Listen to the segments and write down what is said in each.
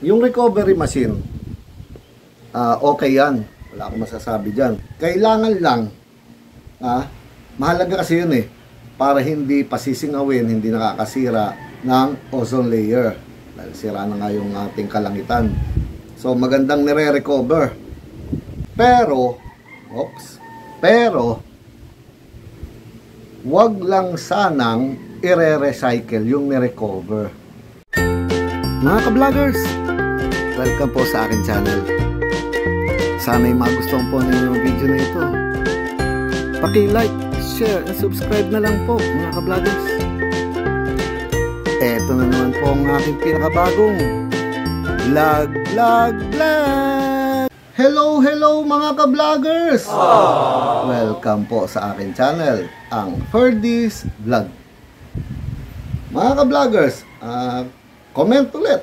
Yung recovery machine, okay yan. Wala akong masasabi dyan. Kailangan lang, mahalaga kasi yun para hindi pasisingawin, hindi nakakasira ng ozone layer. Dahil sira na nga yung ating kalangitan. So, magandang nire-recover. Pero, wag lang sanang ire-recycle yung ni-recover. Mga ka-vloggers, welcome po sa akin channel. Sana'y magustuhan po ninyo yung video na ito. Paki-like, share, and subscribe na lang po mga ka-vloggers. Eto na naman po ang aking pinakabagong vlog. Hello mga ka-vloggers! Welcome po sa akin channel, ang Ferdy's Vlog. Mga ka-vloggers, comment ulit.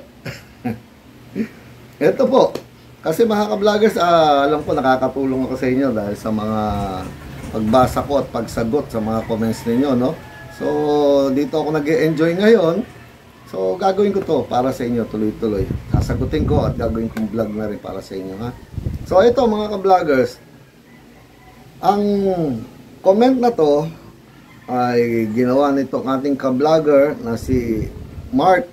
Ito po, kasi mga ka-vloggers, alam ko nakakatulong ako sa inyo dahil sa mga pagbasa ko at pagsagot sa mga comments ninyo, no? So, dito ako nag-e-enjoy ngayon. So, gagawin ko to para sa inyo tuloy-tuloy. Sasagutin ko at gagawin kong vlog na rin para sa inyo, ha? So, ito mga ka-vloggers, ang comment na to ay ginawa nitong ating ka-vlogger na si Mark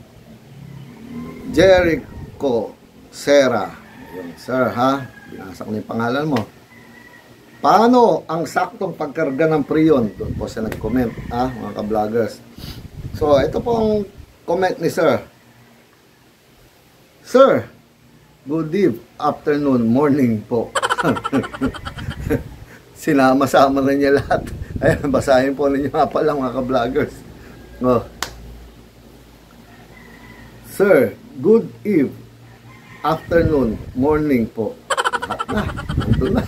Jericho Serra. Yun, sir, ha? Binasa ko na yung pangalan mo. Paano ang saktong pagkarga ng prion? Doon po siya nag-comment, ha, mga ka-vloggers. So, ito po ang comment ni sir. Sir, good afternoon, morning po. Sinama-sama na niya lahat. Ayan, basahin po ninyo nga pala mga ka-vloggers. Oh. Sir, good afternoon, morning po. Ito na.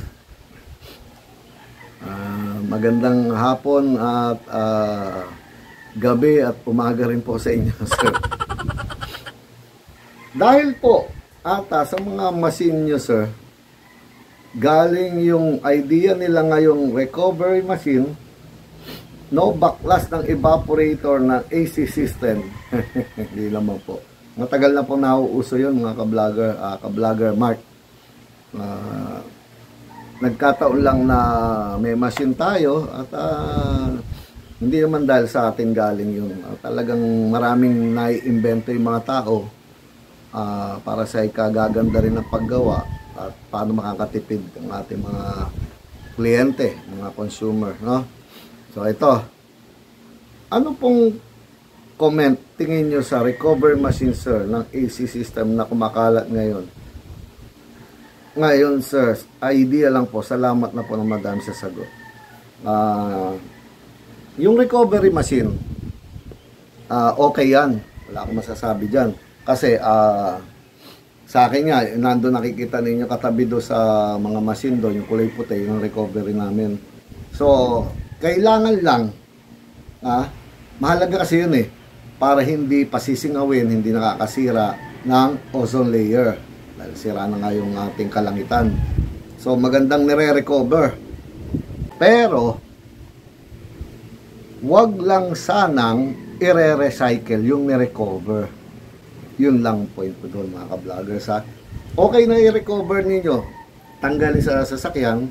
Magandang hapon at gabi at umaga rin po sa inyo, sir. Dahil po ata sa mga machine nyo, sir, galing yung idea nila ngayong recovery machine, no backlash ng evaporator ng AC system. Hindi naman po. Matagal na po nauuso yun mga ka-vlogger Mark. Nagkataon lang na may machine tayo at hindi naman dahil sa atin galing yun. Talagang maraming nai-invento yung mga tao para sa ikagaganda rin ng paggawa at paano makakatipid ang ating mga kliyente, mga consumer, no? So ito, ano pong comment tingin nyo sa recovery machine, sir, ng AC system na kumakalat ngayon? Ngayon, sir, idea lang po. Salamat na po ng madami sa sagot. Yung recovery machine, okay yan. Wala akong masasabi dyan. Kasi, sa akin nga, nandun nakikita ninyo katabi do sa mga machine doon, yung kulay puti, yung recovery namin. So, kailangan lang, mahalaga kasi yun para hindi pasisingawin, hindi nakakasira ng ozone layer. Dahil sira na nga yung ating kalangitan. So, magandang nire-recover. Pero, wag lang sanang ire-recycle yung ni-recover. Yun lang point ko doon mga ka-vloggers, ha. Okay na i-recover ninyo. Tanggalin sa sasakyan,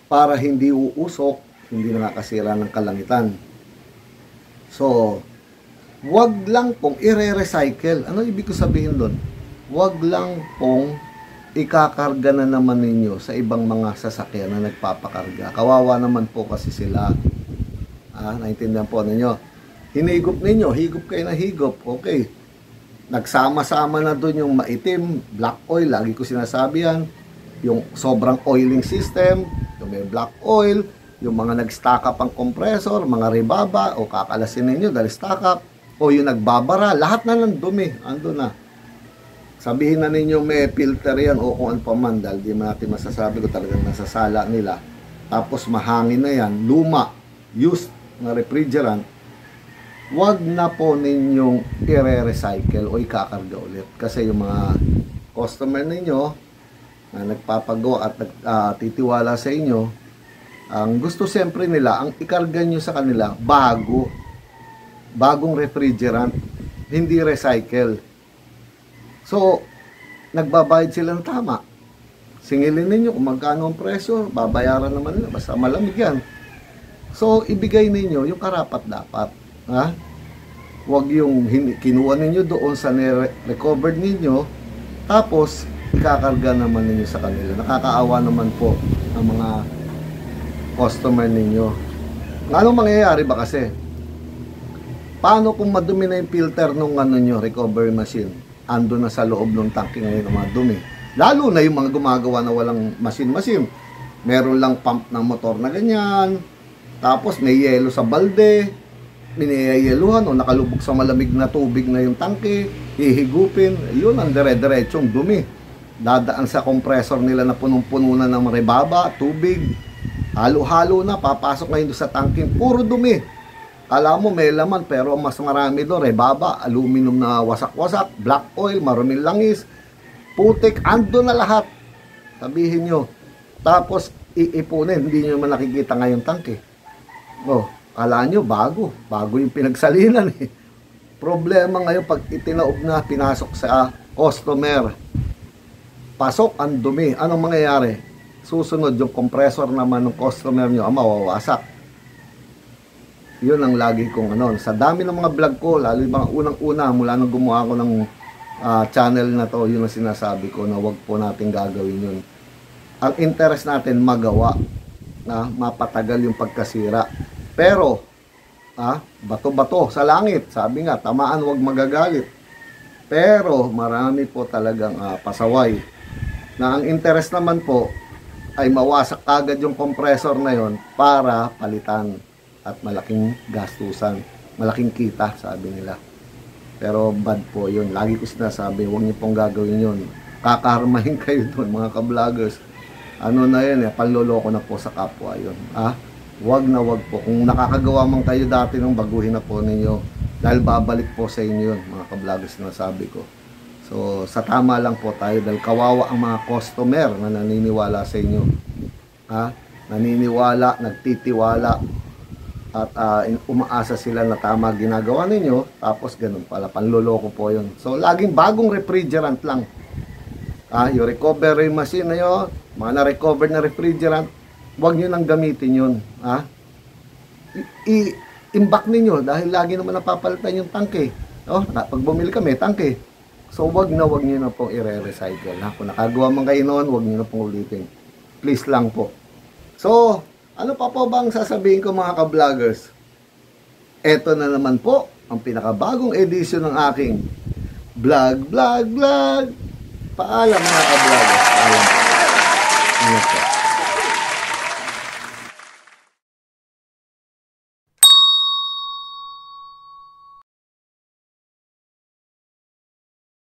para hindi uusok, hindi nakakasira ng kalangitan. So, wag lang pong ire-recycle. Ano ibig ko sabihin doon? Wag lang pong ikakarga na naman ninyo sa ibang mga sasakyan na nagpapakarga. Kawawa naman po kasi sila. Naintindihan po ninyo. Hinigop ninyo, higop kayo na higop. Okay. Nagsama-sama na doon yung maitim, black oil, lagi ko sinasabi yan. Yung sobrang oiling system, yung may black oil, yung mga nag-stack up ang compressor, mga ribaba, o kakalasin ninyo dahil stack up, o yung nagbabara, lahat na ng dumi, ando na. Sabihin na ninyo may filter yan o kung ano pa man, dahil di natin masasabi ko talagang nasasala nila. Tapos mahangin na yan, luma, used na refrigerant, wag na po ninyong i-recycle o ikakarga ulit. Kasi yung mga customer ninyo na nagpapagawa at titiwala sa inyo, ang gusto siyempre nila, ang ikarga nyo sa kanila, bagong refrigerant, hindi recycle. So, nagbabayad sila ng tama. Singilin ninyo kung magkano ang presyo, babayaran naman nila, basta malamig yan. So, ibigay ninyo yung karapat-dapat. Ha? Huwag yung kinuha ninyo doon sa recovered ninyo, tapos ikakarga naman ninyo sa kanila. Nakakaawa naman po ang mga customer ninyo. Anong mangyayari ba kasi? Paano kung madumi na yung filter nung nyo, recovery machine? Ando na sa loob ng tanke ngayon ng mga dumi. Lalo na yung mga gumagawa na walang machine-machine. Meron lang pump ng motor na ganyan. Tapos may yelo sa balde. Miniyeluhan o nakalubog sa malamig na tubig na yung tangke. Hihigupin. Yun ang dire-diretsong dumi. Dadaan sa compressor nila na punong-puno na ng rebaba, tubig. Halo-halo na. Papasok ngayon sa tangke. Puro dumi. Alam mo may laman pero mas marami doon, rebaba, aluminum na wasak-wasak, black oil, maruming langis, putik, ando na lahat. Sabihin nyo. Tapos iipunin, hindi nyo man nakikita ngayon tangke. Oh, kala nyo bago yung pinagsalinan eh. Problema ngayon pag itinaob na, pinasok sa customer, pasok ang dumi. Anong mangyayari? Susunod yung compressor naman ng customer nyo, mawawasak. Yun ang lagi kong sa dami ng mga vlog ko, lalo yung mga unang-una mula nang gumawa ko ng channel na to, yun ang sinasabi ko na wag po natin gagawin yun. Ang interest natin magawa na mapatagal yung pagkasira. Pero bato-bato sa langit, sabi nga tamaan wag magagalit. Pero marami po talagang pasaway na ang interest naman po ay mawasak agad yung compressor na yon para palitan. At malaking gastusan, malaking kita, sabi nila. Pero bad po yun. Lagi ko sinasabi, huwag niyo pong gagawin yun. Kakarmahin kayo doon, mga ka-vloggers. Ano na yun, panloloko na po sa kapwa yun. Huwag na huwag po. Kung nakakagawa man kayo dati nung baguhin na po ninyo, dahil babalik po sa inyo yun, mga ka-vloggers na sabi ko. So, sa tama lang po tayo, dahil kawawa ang mga customer na naniniwala sa inyo. Naniniwala, nagtitiwala, at umaasa sila na tama ginagawa ninyo, tapos ganun pala, panloloko po yun. So, laging bagong refrigerant lang. Yung recovery machine na yun, mga na-recover na refrigerant, huwag nyo nang gamitin yun. I-imbak ninyo, dahil lagi naman napapalitan yung tangke. Pag bumili kami, tangke. So, huwag nyo na pong i-recycle. Kung nakagawa man kayo noon, huwag nyo na pong ulitin. Please lang po. So, ano pa po bang sasabihin ko mga ka-vloggers? Ito na naman po ang pinakabagong edisyon ng aking vlog. Paalam mga ka-vloggers.